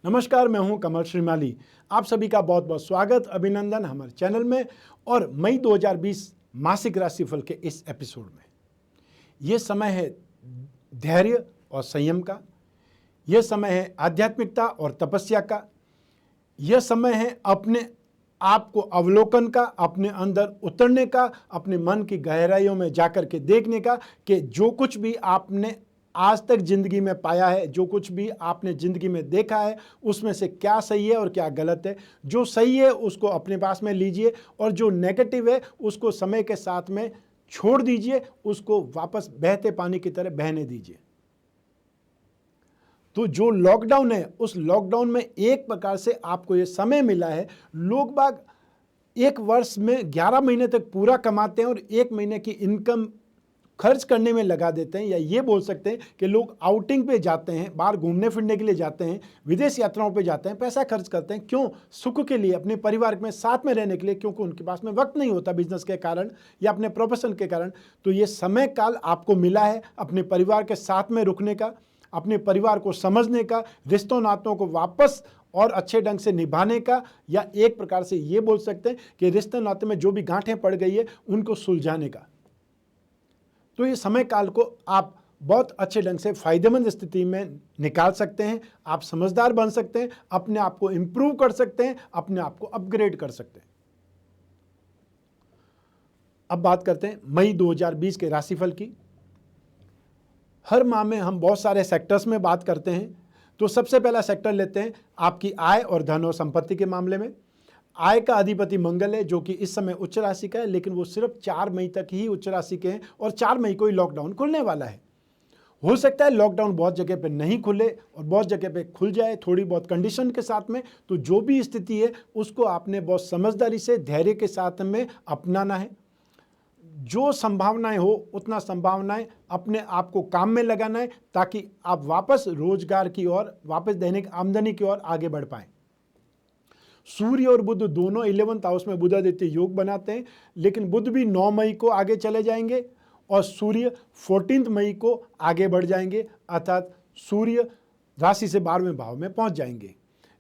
नमस्कार, मैं हूं कमल श्रीमाली। आप सभी का बहुत बहुत स्वागत, अभिनंदन हमारे चैनल में और मई 2020 मासिक राशिफल के इस एपिसोड में। ये समय है धैर्य और संयम का, यह समय है आध्यात्मिकता और तपस्या का, यह समय है अपने आप को अवलोकन का, अपने अंदर उतरने का, अपने मन की गहराइयों में जाकर के देखने का कि जो कुछ भी आपने आज तक जिंदगी में पाया है, जो कुछ भी आपने जिंदगी में देखा है, उसमें से क्या सही है और क्या गलत है। जो सही है उसको अपने पास में लीजिए और जो नेगेटिव है उसको समय के साथ में छोड़ दीजिए, उसको वापस बहते पानी की तरह बहने दीजिए। तो जो लॉकडाउन है, उस लॉकडाउन में एक प्रकार से आपको ये समय मिला है। लोग बाग एक वर्ष में 11 महीने तक पूरा कमाते हैं और 1 महीने की इनकम खर्च करने में लगा देते हैं, या ये बोल सकते हैं कि लोग आउटिंग पे जाते हैं, बाहर घूमने फिरने के लिए जाते हैं, विदेश यात्राओं पे जाते हैं, पैसा खर्च करते हैं। क्यों? सुख के लिए, अपने परिवार में साथ में रहने के लिए, क्योंकि उनके पास में वक्त नहीं होता बिजनेस के कारण या अपने प्रोफेशन के कारण। तो ये समय काल आपको मिला है अपने परिवार के साथ में रुकने का, अपने परिवार को समझने का, रिश्तों नातों को वापस और अच्छे ढंग से निभाने का, या एक प्रकार से ये बोल सकते हैं कि रिश्ते नाते में जो भी गांठें पड़ गई है उनको सुलझाने का। तो ये समय काल को आप बहुत अच्छे ढंग से फायदेमंद स्थिति में निकाल सकते हैं। आप समझदार बन सकते हैं, अपने आप को इंप्रूव कर सकते हैं, अपने आप को अपग्रेड कर सकते हैं। अब बात करते हैं मई 2020 के राशिफल की। हर माह में हम बहुत सारे सेक्टर्स में बात करते हैं। तो सबसे पहला सेक्टर लेते हैं आपकी आय और धन और संपत्ति के मामले में। आय का अधिपति मंगल है, जो कि इस समय उच्च राशि का है, लेकिन वो सिर्फ 4 मई तक ही उच्च राशि के हैं और 4 मई को ही लॉकडाउन खुलने वाला है। हो सकता है लॉकडाउन बहुत जगह पे नहीं खुले और बहुत जगह पे खुल जाए, थोड़ी बहुत कंडीशन के साथ में। तो जो भी स्थिति है उसको आपने बहुत समझदारी से, धैर्य के साथ में अपनाना है। जो संभावनाएं हो उतना संभावनाएं अपने आप को काम में लगाना है, ताकि आप वापस रोजगार की ओर, वापस दैनिक आमदनी की ओर आगे बढ़ पाएं। सूर्य और बुध दोनों 11th हाउस में बुधादित्य योग बनाते हैं, लेकिन बुध भी 9 मई को आगे चले जाएंगे और सूर्य 14 मई को आगे बढ़ जाएंगे, अर्थात सूर्य राशि से 12वें भाव में पहुंच जाएंगे।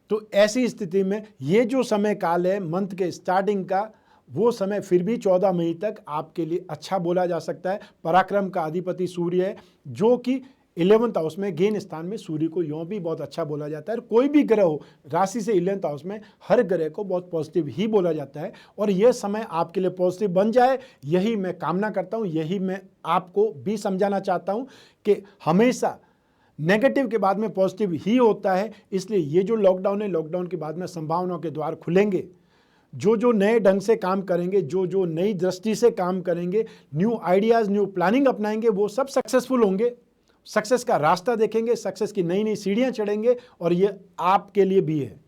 तो ऐसी स्थिति में ये जो समय काल है मंथ के स्टार्टिंग का, वो समय फिर भी 14 मई तक आपके लिए अच्छा बोला जा सकता है। पराक्रम का अधिपति सूर्य है, जो कि 11th हाउस में गेन स्थान में सूर्य को यूँ भी बहुत अच्छा बोला जाता है। कोई भी ग्रह हो राशि से 11th हाउस में, हर ग्रह को बहुत पॉजिटिव ही बोला जाता है। और यह समय आपके लिए पॉजिटिव बन जाए, यही मैं कामना करता हूँ, यही मैं आपको भी समझाना चाहता हूँ कि हमेशा नेगेटिव के बाद में पॉजिटिव ही होता है। इसलिए ये जो लॉकडाउन है, लॉकडाउन के बाद में संभावनाओं के द्वार खुलेंगे। जो नए ढंग से काम करेंगे, जो नई दृष्टि से काम करेंगे, न्यू आइडियाज़, न्यू प्लानिंग अपनाएंगे, वो सब सक्सेसफुल होंगे, सक्सेस का रास्ता देखेंगे, सक्सेस की नई नई सीढ़ियां चढ़ेंगे, और ये आपके लिए भी है।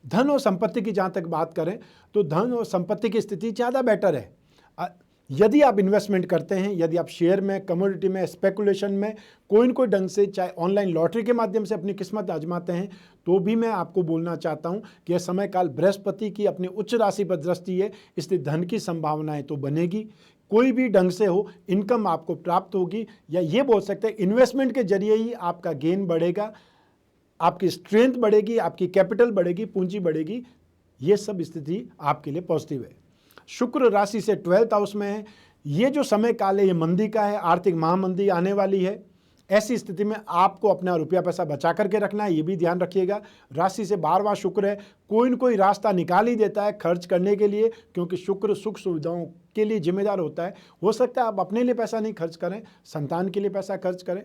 धन और संपत्ति की जहां तक बात करें तो धन और संपत्ति की स्थिति ज़्यादा बेटर है। यदि आप इन्वेस्टमेंट करते हैं, यदि आप शेयर में, कमोडिटी में, स्पेकुलेशन में कोई न कोई ढंग से, चाहे ऑनलाइन लॉटरी के माध्यम से अपनी किस्मत आजमाते हैं, तो भी मैं आपको बोलना चाहता हूं कि यह समय काल बृहस्पति की अपनी उच्च राशि पर दृष्टि है, इसलिए धन की संभावनाएं तो बनेगी। कोई भी ढंग से हो इनकम आपको प्राप्त होगी, या ये बोल सकते हैं इन्वेस्टमेंट के जरिए ही आपका गेन बढ़ेगा, आपकी स्ट्रेंथ बढ़ेगी, आपकी कैपिटल बढ़ेगी, पूंजी बढ़ेगी। ये सब स्थिति आपके लिए पॉजिटिव है। शुक्र राशि से 12th हाउस में है। ये जो समय काल है ये मंदी का है, आर्थिक महामंदी आने वाली है। ऐसी स्थिति में आपको अपना रुपया पैसा बचा करके रखना है, ये भी ध्यान रखिएगा। राशि से 12वां शुक्र है, कोई न कोई रास्ता निकाल ही देता है खर्च करने के लिए, क्योंकि शुक्र सुख सुविधाओं के लिए जिम्मेदार होता है। हो सकता है आप अपने लिए पैसा नहीं खर्च करें, संतान के लिए पैसा खर्च करें।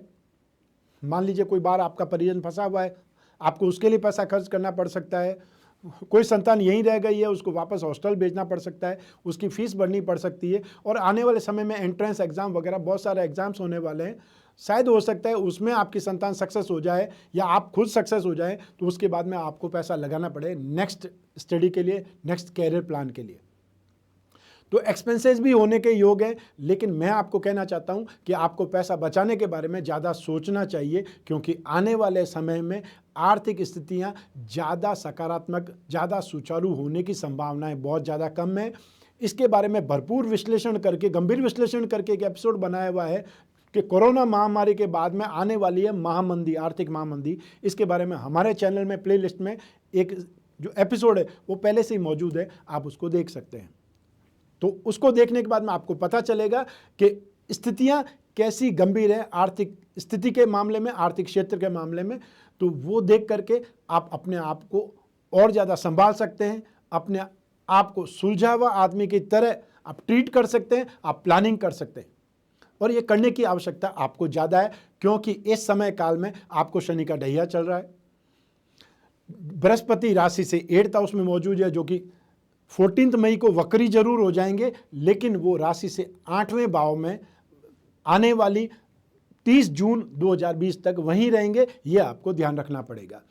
मान लीजिए कोई बार आपका परिजन फंसा हुआ है, आपको उसके लिए पैसा खर्च करना पड़ सकता है। कोई संतान यहीं रह गई है, उसको वापस हॉस्टल भेजना पड़ सकता है, उसकी फीस भरनी पड़ सकती है। और आने वाले समय में एंट्रेंस एग्जाम वगैरह बहुत सारे एग्जाम्स होने वाले हैं, शायद हो सकता है उसमें आपकी संतान सक्सेस हो जाए या आप खुद सक्सेस हो जाए, तो उसके बाद में आपको पैसा लगाना पड़े नेक्स्ट स्टडी के लिए, नेक्स्ट कैरियर प्लान के लिए। तो एक्सपेंसेस भी होने के योग है, लेकिन मैं आपको कहना चाहता हूं कि आपको पैसा बचाने के बारे में ज़्यादा सोचना चाहिए, क्योंकि आने वाले समय में आर्थिक स्थितियां ज़्यादा सकारात्मक, ज़्यादा सुचारू होने की संभावनाएं बहुत ज़्यादा कम है। इसके बारे में भरपूर विश्लेषण करके, गंभीर विश्लेषण करके एक एपिसोड बनाया हुआ है कि कोरोना महामारी के बाद में आने वाली है महामंदी, आर्थिक महामंदी। इसके बारे में हमारे चैनल में प्लेलिस्ट में एक जो एपिसोड है वो पहले से ही मौजूद है, आप उसको देख सकते हैं। तो उसको देखने के बाद में आपको पता चलेगा कि स्थितियां कैसी गंभीर है आर्थिक स्थिति के मामले में, आर्थिक क्षेत्र के मामले में। तो वो देख करके आप अपने आप को और ज़्यादा संभाल सकते हैं, अपने आप को सुलझा हुआ आदमी की तरह आप ट्रीट कर सकते हैं, आप प्लानिंग कर सकते हैं। और ये करने की आवश्यकता आपको ज़्यादा है, क्योंकि इस समय काल में आपको शनि का ढैया चल रहा है। बृहस्पति राशि से 8th हाउस में मौजूद है, जो कि 14 मई को वक्री जरूर हो जाएंगे, लेकिन वो राशि से 8वें भाव में आने वाली 30 जून 2020 तक वहीं रहेंगे। ये आपको ध्यान रखना पड़ेगा।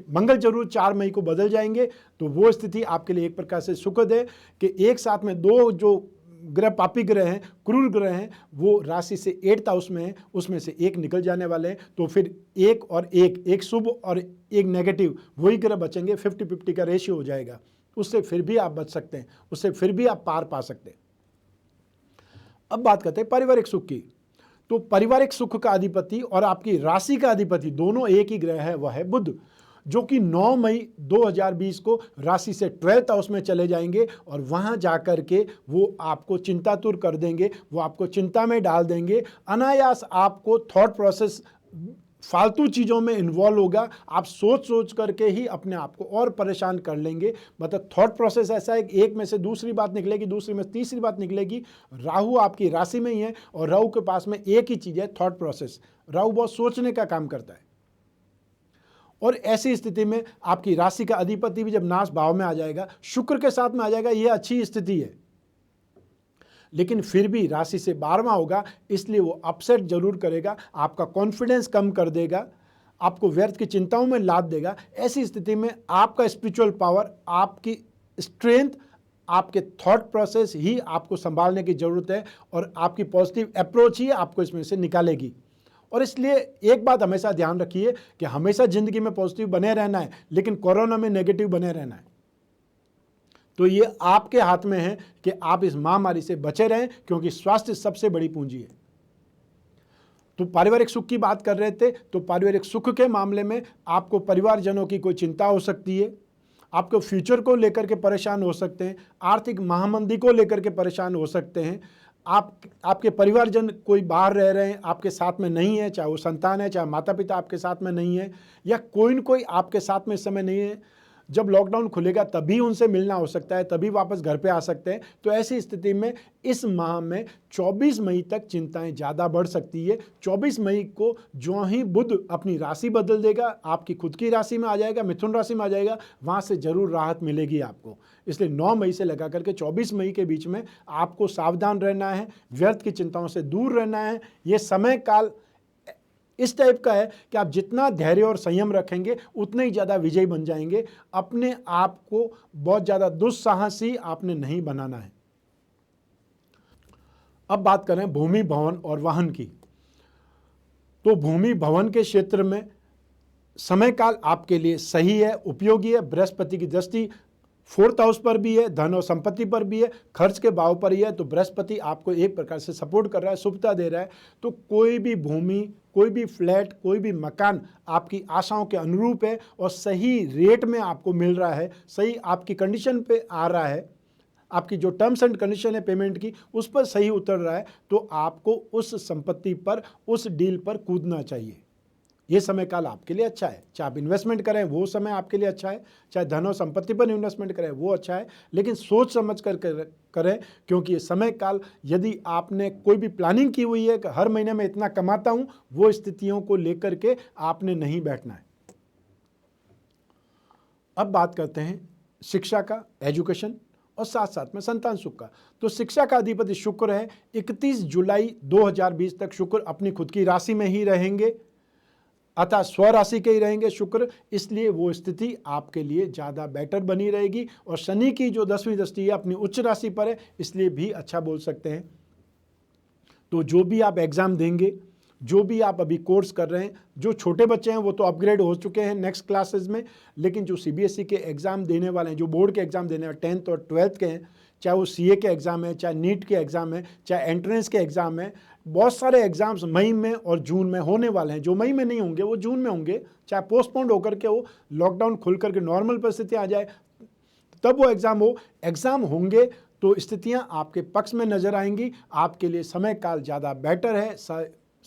मंगल जरूर 4 मई को बदल जाएंगे, तो वो स्थिति आपके लिए एक प्रकार से सुखद है कि एक साथ में दो जो ग्रह पापी ग्रह हैं, क्रूर ग्रह हैं, वो राशि से 8th हाउस में है, उसमें से एक निकल जाने वाले हैं। तो फिर एक शुभ और एक नेगेटिव, वही ग्रह बचेंगे। 50-50 का रेशियो हो जाएगा। उससे फिर भी आप बच सकते हैं, उससे फिर भी आप पार पा सकते हैं। अब बात करते हैं पारिवारिक सुख की। तो पारिवारिक सुख का अधिपति और आपकी राशि का अधिपति दोनों एक ही ग्रह है, वह है बुध, जो कि 9 मई 2020 को राशि से 12th हाउस में चले जाएंगे और वहां जाकर के वो आपको चिंतातुर कर देंगे, वो आपको चिंता में डाल देंगे। अनायास आपको थॉट प्रोसेस फालतू चीज़ों में इन्वॉल्व होगा, आप सोच सोच करके ही अपने आप को और परेशान कर लेंगे। मतलब थॉट प्रोसेस ऐसा है कि एक में से दूसरी बात निकलेगी, दूसरी में तीसरी बात निकलेगी। राहु आपकी राशि में ही है और राहु के पास में एक ही चीज़ है, थॉट प्रोसेस। राहु बहुत सोचने का काम करता है। और ऐसी स्थिति में आपकी राशि का अधिपति भी जब नाश भाव में आ जाएगा, शुक्र के साथ में आ जाएगा, यह अच्छी स्थिति है। लेकिन फिर भी राशि से 12वां होगा, इसलिए वो अपसेट जरूर करेगा, आपका कॉन्फिडेंस कम कर देगा, आपको व्यर्थ की चिंताओं में लाद देगा। ऐसी स्थिति में आपका स्पिरिचुअल पावर, आपकी स्ट्रेंथ, आपके थॉट प्रोसेस ही आपको संभालने की जरूरत है और आपकी पॉजिटिव अप्रोच ही आपको इसमें से निकालेगी। और इसलिए एक बात हमेशा ध्यान रखिए कि हमेशा जिंदगी में पॉजिटिव बने रहना है, लेकिन कोरोना में नेगेटिव बने रहना है। तो ये आपके हाथ में है कि आप इस महामारी से बचे रहें, क्योंकि स्वास्थ्य सबसे बड़ी पूंजी है। तो पारिवारिक सुख की बात कर रहे थे, तो पारिवारिक सुख के मामले में आपको परिवारजनों की कोई चिंता हो सकती है, आपको फ्यूचर को लेकर के परेशान हो सकते हैं, आर्थिक महामंदी को लेकर के परेशान हो सकते हैं। आपके परिवारजन कोई बाहर रह रहे हैं, आपके साथ में नहीं है, चाहे वो संतान है, चाहे माता पिता आपके साथ में नहीं है, या कोई न कोई आपके साथ में इस समय नहीं है। जब लॉकडाउन खुलेगा तभी उनसे मिलना हो सकता है, तभी वापस घर पे आ सकते हैं। तो ऐसी स्थिति में इस माह में 24 मई तक चिंताएं ज़्यादा बढ़ सकती है। 24 मई को जो ही बुध अपनी राशि बदल देगा, आपकी खुद की राशि में आ जाएगा, मिथुन राशि में आ जाएगा, वहाँ से जरूर राहत मिलेगी आपको। इसलिए 9 मई से लगा करके 24 मई के बीच में आपको सावधान रहना है, व्यर्थ की चिंताओं से दूर रहना है। ये समय काल इस टाइप का है कि आप जितना धैर्य और संयम रखेंगे उतने ही ज़्यादा विजयी बन जाएंगे। अपने आप को बहुत ज़्यादा दुस्साहसी आपने नहीं बनाना है। अब बात करें भूमि, भवन और वाहन की। तो भूमि भवन के क्षेत्र में समय काल आपके लिए सही है, उपयोगी है। बृहस्पति की दृष्टि 4th हाउस पर भी है, धन और संपत्ति पर भी है, खर्च के भाव पर ही है। तो बृहस्पति आपको एक प्रकार से सपोर्ट कर रहा है, शुभता दे रहा है। तो कोई भी भूमि, कोई भी फ्लैट, कोई भी मकान आपकी आशाओं के अनुरूप है और सही रेट में आपको मिल रहा है, सही आपकी कंडीशन पे आ रहा है, आपकी जो टर्म्स एंड कंडीशन है पेमेंट की, उस पर सही उतर रहा है, तो आपको उस संपत्ति पर, उस डील पर कूदना चाहिए। ये समय काल आपके लिए अच्छा है। चाहे आप इन्वेस्टमेंट करें वो समय आपके लिए अच्छा है, चाहे धन और संपत्ति पर इन्वेस्टमेंट करें वो अच्छा है, लेकिन सोच समझ कर करें, क्योंकि ये समय काल यदि आपने कोई भी प्लानिंग की हुई है कि हर महीने में इतना कमाता हूं, वो स्थितियों को लेकर के आपने नहीं बैठना है। अब बात करते हैं शिक्षा का, एजुकेशन, और साथ साथ में संतान सुख का। तो शिक्षा का अधिपति शुक्र है। 31 जुलाई 2020 तक शुक्र अपनी खुद की राशि में ही रहेंगे, अतः स्वराशि के ही रहेंगे शुक्र, इसलिए वो स्थिति आपके लिए ज़्यादा बेटर बनी रहेगी। और शनि की जो 10वीं दृष्टि है अपनी उच्च राशि पर है, इसलिए भी अच्छा बोल सकते हैं। तो जो भी आप एग्ज़ाम देंगे, जो भी आप अभी कोर्स कर रहे हैं, जो छोटे बच्चे हैं वो तो अपग्रेड हो चुके हैं नेक्स्ट क्लासेस में, लेकिन जो CBSE के एग्ज़ाम देने वाले हैं, जो बोर्ड के एग्ज़ाम देने वाले 10th और 12th के हैं, चाहे वो CA के एग्ज़ाम है, चाहे नीट के एग्ज़ाम है, चाहे एंट्रेंस के एग्ज़ाम है, बहुत सारे एग्जाम्स मई में और जून में होने वाले हैं। जो मई में नहीं होंगे वो जून में होंगे, चाहे पोस्टपोन्ड होकर के वो लॉकडाउन खुल करके नॉर्मल परिस्थिति आ जाए तब वो एग्ज़ाम होंगे तो स्थितियां आपके पक्ष में नजर आएंगी। आपके लिए समय काल ज़्यादा बेटर है,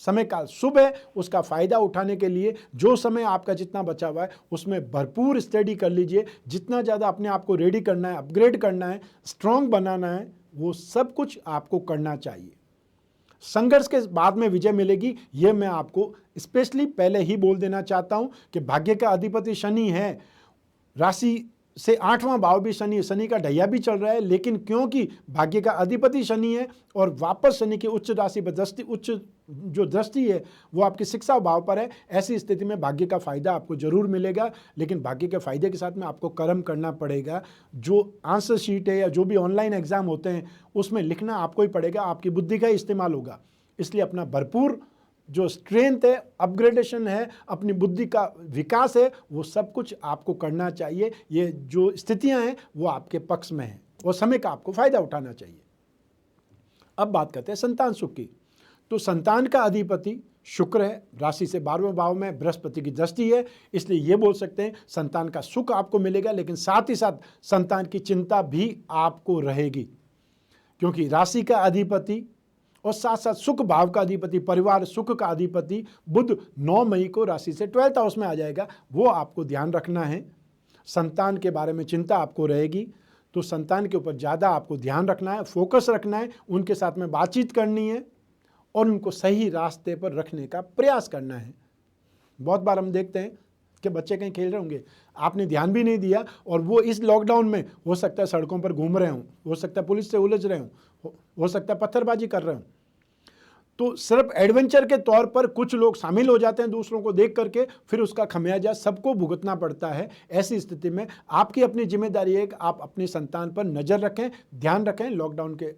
समय काल शुभ है। उसका फ़ायदा उठाने के लिए जो समय आपका जितना बचा हुआ है उसमें भरपूर स्टडी कर लीजिए। जितना ज़्यादा अपने आप को रेडी करना है, अपग्रेड करना है, स्ट्रांग बनाना है, वो सब कुछ आपको करना चाहिए। संघर्ष के बाद में विजय मिलेगी, ये मैं आपको स्पेशली पहले ही बोल देना चाहता हूं कि भाग्य का अधिपति शनि है, राशि से 8वां भाव भी शनि का ढैया भी चल रहा है, लेकिन क्योंकि भाग्य का अधिपति शनि है और वापस शनि की उच्च राशि पर उच्च जो दृष्टि है वो आपके 6वां भाव पर है, ऐसी स्थिति में भाग्य का फायदा आपको जरूर मिलेगा। लेकिन भाग्य के फायदे के साथ में आपको कर्म करना पड़ेगा। जो आंसर शीट है या जो भी ऑनलाइन एग्जाम होते हैं उसमें लिखना आपको ही पड़ेगा, आपकी बुद्धि का इस्तेमाल होगा। इसलिए अपना भरपूर जो स्ट्रेंथ है, अपग्रेडेशन है, अपनी बुद्धि का विकास है, वो सब कुछ आपको करना चाहिए। ये जो स्थितियां हैं वो आपके पक्ष में हैं और समय का आपको फायदा उठाना चाहिए। अब बात करते हैं संतान सुख की। तो संतान का अधिपति शुक्र है, राशि से 12वें भाव में बृहस्पति की दृष्टि है, इसलिए ये बोल सकते हैं संतान का सुख आपको मिलेगा, लेकिन साथ ही साथ संतान की चिंता भी आपको रहेगी, क्योंकि राशि का अधिपति और साथ साथ सुख भाव का अधिपति, परिवार सुख का अधिपति बुध 9 मई को राशि से 12th हाउस में आ जाएगा। वो आपको ध्यान रखना है। संतान के बारे में चिंता आपको रहेगी, तो संतान के ऊपर ज़्यादा आपको ध्यान रखना है, फोकस रखना है, उनके साथ में बातचीत करनी है और उनको सही रास्ते पर रखने का प्रयास करना है। बहुत बार हम देखते हैं कि बच्चे कहीं खेल रहे होंगे, आपने ध्यान भी नहीं दिया और वो इस लॉकडाउन में हो सकता है सड़कों पर घूम रहे हों, हो सकता है पुलिस से उलझ रहे हों, हो सकता है पत्थरबाजी कर रहे हों। तो सिर्फ एडवेंचर के तौर पर कुछ लोग शामिल हो जाते हैं दूसरों को देख करके, फिर उसका खमियाजा सबको भुगतना पड़ता है। ऐसी स्थिति में आपकी अपनी जिम्मेदारी है कि आप अपनी संतान पर नज़र रखें, ध्यान रखें। लॉकडाउन के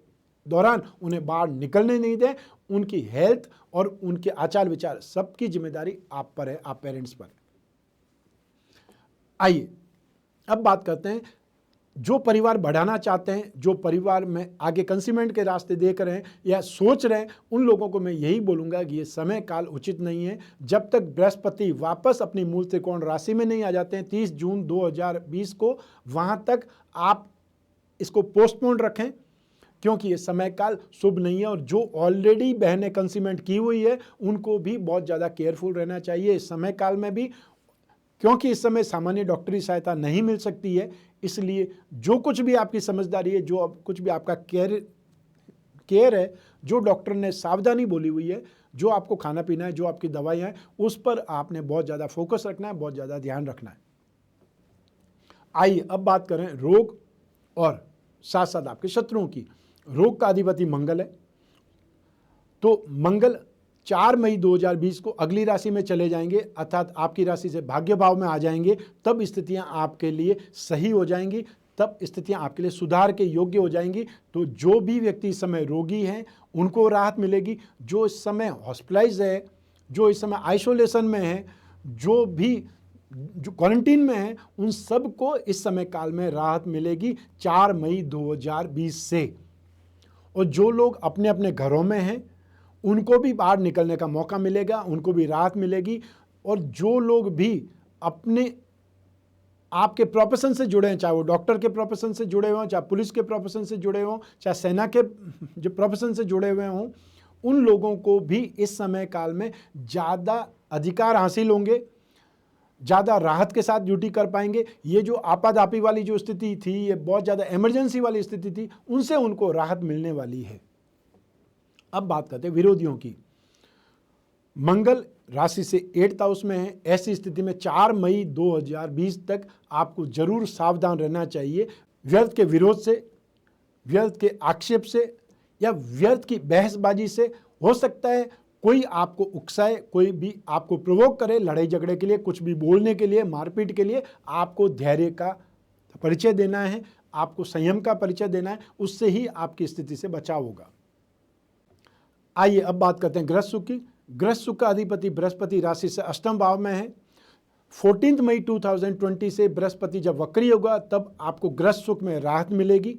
दौरान उन्हें बाहर निकलने नहीं दें। उनकी हेल्थ और उनके आचार विचार सबकी जिम्मेदारी आप पर है, आप पेरेंट्स पर। आइए अब बात करते हैं जो परिवार बढ़ाना चाहते हैं, जो परिवार में आगे कंसीमेंट के रास्ते देख रहे हैं या सोच रहे हैं, उन लोगों को मैं यही बोलूँगा कि ये समय काल उचित नहीं है। जब तक बृहस्पति वापस अपनी मूल त्रिकोण राशि में नहीं आ जाते हैं 30 जून 2020 को, वहाँ तक आप इसको पोस्टपोन रखें, क्योंकि ये समय काल शुभ नहीं है। और जो ऑलरेडी बहनें कंसीमेंट की हुई है उनको भी बहुत ज़्यादा केयरफुल रहना चाहिए इस समय काल में भी, क्योंकि इस समय सामान्य डॉक्टरी सहायता नहीं मिल सकती है। इसलिए जो कुछ भी आपकी समझदारी है, जो कुछ भी आपका केयर है, जो डॉक्टर ने सावधानी बोली हुई है, जो आपको खाना पीना है, जो आपकी दवाइयाँ हैं, उस पर आपने बहुत ज़्यादा फोकस रखना है, बहुत ज़्यादा ध्यान रखना है। आइए अब बात करें रोग और साथ साथ आपके शत्रुओं की। रोग का अधिपति मंगल है, तो मंगल 4 मई 2020 को अगली राशि में चले जाएंगे, अर्थात आपकी राशि से भाग्य भाव में आ जाएंगे। तब स्थितियां आपके लिए सही हो जाएंगी, तब स्थितियां आपके लिए सुधार के योग्य हो जाएंगी। तो जो भी व्यक्ति इस समय रोगी हैं उनको राहत मिलेगी, जो इस समय हॉस्पिटलाइज है, जो इस समय आइसोलेशन में है, जो क्वारंटीन में है, उन सब को इस समय काल में राहत मिलेगी 4 मई 2020 से। और जो लोग अपने अपने घरों में हैं उनको भी बाहर निकलने का मौका मिलेगा, उनको भी राहत मिलेगी। और जो लोग भी अपने आपके प्रोफेशन से जुड़े हैं, चाहे वो डॉक्टर के प्रोफेशन से जुड़े हुए हों, चाहे पुलिस के प्रोफेशन से जुड़े हों, चाहे सेना के जो प्रोफेशन से जुड़े हुए हों, उन लोगों को भी इस समय काल में ज़्यादा अधिकार हासिल होंगे, ज़्यादा राहत के साथ ड्यूटी कर पाएंगे। ये जो आपाधापी वाली जो स्थिति थी, ये बहुत ज़्यादा इमरजेंसी वाली स्थिति थी, उनसे उनको राहत मिलने वाली है। अब बात करते हैं विरोधियों की। मंगल राशि से 8th हाउस में है, ऐसी स्थिति में 4 मई 2020 तक आपको जरूर सावधान रहना चाहिए। व्यर्थ के विरोध से, व्यर्थ के आक्षेप से या व्यर्थ की बहसबाजी से हो सकता है कोई आपको उकसाए, कोई भी आपको प्रोवोक करे लड़ाई झगड़े के लिए, कुछ भी बोलने के लिए, मारपीट के लिए। आपको धैर्य का परिचय देना है, आपको संयम का परिचय देना है, उससे ही आपकी स्थिति से बचाव होगा। आइए अब बात करते हैं गृहस्थ सुख की। गृहस्थ सुख का अधिपति बृहस्पति राशि से 8वें भाव में है। 14 मई 2020 से बृहस्पति जब वक्री होगा तब आपको गृहस्थ सुख में राहत मिलेगी।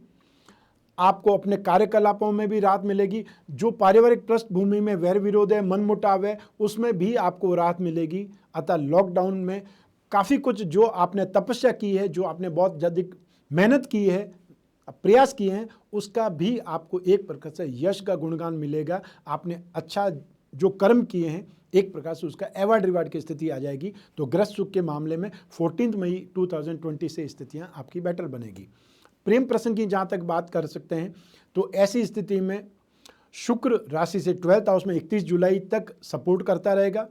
आपको अपने कार्यकलापों में भी राहत मिलेगी। जो पारिवारिक पृष्ठभूमि में वैर विरोध है, मनमुटाव है, उसमें भी आपको राहत मिलेगी। अतः लॉकडाउन में काफ़ी कुछ जो आपने तपस्या की है, जो आपने बहुत अधिक मेहनत की है, प्रयास किए हैं, उसका भी आपको एक प्रकार से यश का गुणगान मिलेगा। आपने अच्छा जो कर्म किए हैं, एक प्रकार से उसका अवार्ड रिवार्ड की स्थिति आ जाएगी। तो ग्रस्त सुख के मामले में 14 मई 2020 से स्थितियां आपकी बेटर बनेगी। प्रेम प्रसंग की जहाँ तक बात कर सकते हैं, तो ऐसी स्थिति में शुक्र राशि से 12th हाउस में 31 जुलाई तक सपोर्ट करता रहेगा।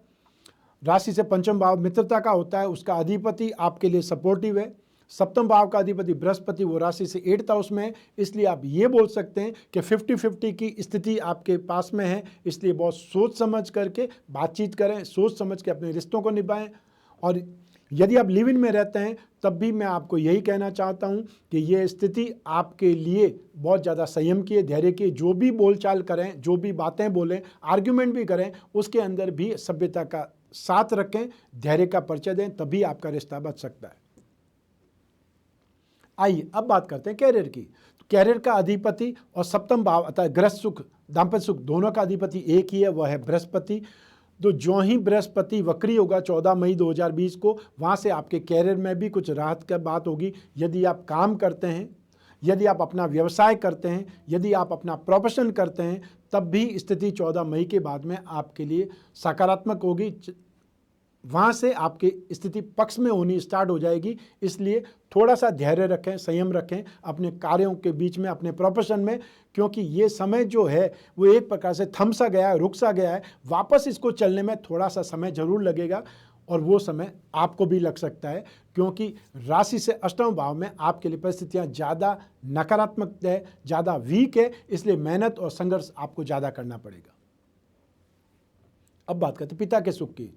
राशि से पंचम भाव मित्रता का होता है, उसका अधिपति आपके लिए सपोर्टिव है। सप्तम भाव का अधिपति बृहस्पति वो राशि से 8th हाउस में है, इसलिए आप ये बोल सकते हैं कि 50-50 की स्थिति आपके पास में है। इसलिए बहुत सोच समझ करके बातचीत करें, सोच समझ के अपने रिश्तों को निभाएं। और यदि आप लिव इन में रहते हैं तब भी मैं आपको यही कहना चाहता हूं कि ये स्थिति आपके लिए बहुत ज़्यादा संयम की है, धैर्य की। जो भी बोलचाल करें, जो भी बातें बोलें, आर्ग्यूमेंट भी करें, उसके अंदर भी सभ्यता का साथ रखें, धैर्य का परिचय दें, तभी आपका रिश्ता बच सकता है। आइए अब बात करते हैं कैरियर की। तो कैरियर का अधिपति और सप्तम भाव अर्थात गृहस्थ सुख, दाम्पत्य सुख, दोनों का अधिपति एक ही है, वह है बृहस्पति। तो जो ही बृहस्पति वक्री होगा 14 मई 2020 को, वहाँ से आपके कैरियर में भी कुछ राहत की बात होगी। यदि आप काम करते हैं, यदि आप अपना व्यवसाय करते हैं, यदि आप अपना प्रोफेशन करते हैं, तब भी स्थिति 14 मई के बाद में आपके लिए सकारात्मक होगी। वहाँ से आपकी स्थिति पक्ष में होनी स्टार्ट हो जाएगी। इसलिए थोड़ा सा धैर्य रखें, संयम रखें अपने कार्यों के बीच में, अपने प्रोफेशन में, क्योंकि ये समय जो है वो एक प्रकार से थम सा गया है, रुक सा गया है। वापस इसको चलने में थोड़ा सा समय जरूर लगेगा और वो समय आपको भी लग सकता है, क्योंकि राशि से अष्टम भाव में आपके लिए परिस्थितियाँ ज़्यादा नकारात्मक है, ज़्यादा वीक है। इसलिए मेहनत और संघर्ष आपको ज़्यादा करना पड़ेगा। अब बात करते हैं पिता के सुख की।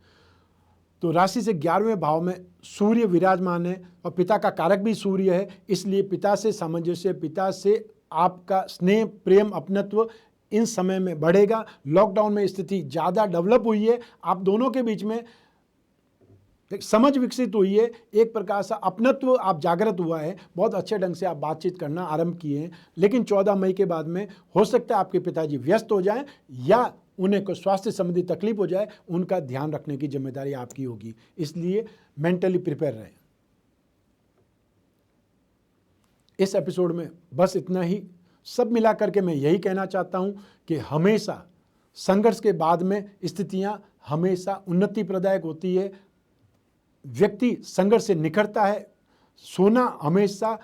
तो राशि से 11वें भाव में सूर्य विराजमान है और पिता का कारक भी सूर्य है। इसलिए पिता से सामंजस्य, पिता से आपका स्नेह, प्रेम, अपनत्व इन समय में बढ़ेगा। लॉकडाउन में स्थिति ज़्यादा डेवलप हुई है, आप दोनों के बीच में एक समझ विकसित हुई है, एक प्रकार से अपनत्व आप जागृत हुआ है, बहुत अच्छे ढंग से आप बातचीत करना आरंभ किए हैं। लेकिन 14 मई के बाद में हो सकता है आपके पिताजी व्यस्त हो जाएं या उन्हें कोई स्वास्थ्य संबंधी तकलीफ हो जाए, उनका ध्यान रखने की जिम्मेदारी आपकी होगी। इसलिए मेंटली प्रिपेयर रहें। इस एपिसोड में बस इतना ही। सब मिला करके मैं यही कहना चाहता हूं कि हमेशा संघर्ष के बाद में स्थितियां हमेशा उन्नति प्रदायक होती है। व्यक्ति संघर्ष से निखरता है। सोना हमेशा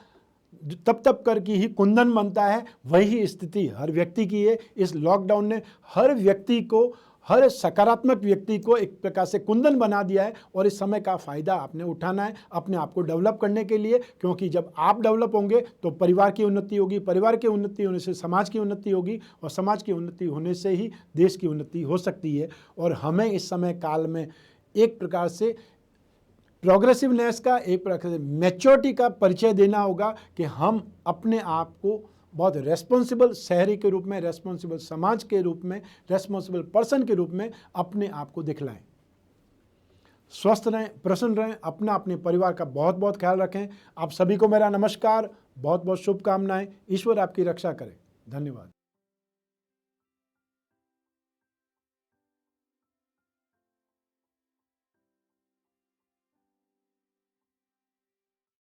तप करके ही कुंदन बनता है, वही स्थिति हर व्यक्ति की है। इस लॉकडाउन ने हर व्यक्ति को, हर सकारात्मक व्यक्ति को एक प्रकार से कुंदन बना दिया है और इस समय का फ़ायदा आपने उठाना है अपने आप को डेवलप करने के लिए, क्योंकि जब आप डेवलप होंगे तो परिवार की उन्नति होगी, परिवार की उन्नति होने से समाज की उन्नति होगी और समाज की उन्नति होने से ही देश की उन्नति हो सकती है। और हमें इस समय काल में एक प्रकार से प्रोग्रेसिवनेस का, एक प्रकार से मैच्योरिटी का परिचय देना होगा कि हम अपने आप को बहुत रेस्पॉन्सिबल शहरी के रूप में, रेस्पॉन्सिबल समाज के रूप में, रेस्पॉन्सिबल पर्सन के रूप में अपने आप को दिखलाएं। स्वस्थ रहें, प्रसन्न रहें, अपना अपने परिवार का बहुत बहुत ख्याल रखें। आप सभी को मेरा नमस्कार, बहुत बहुत शुभकामनाएं। ईश्वर आपकी रक्षा करे। धन्यवाद।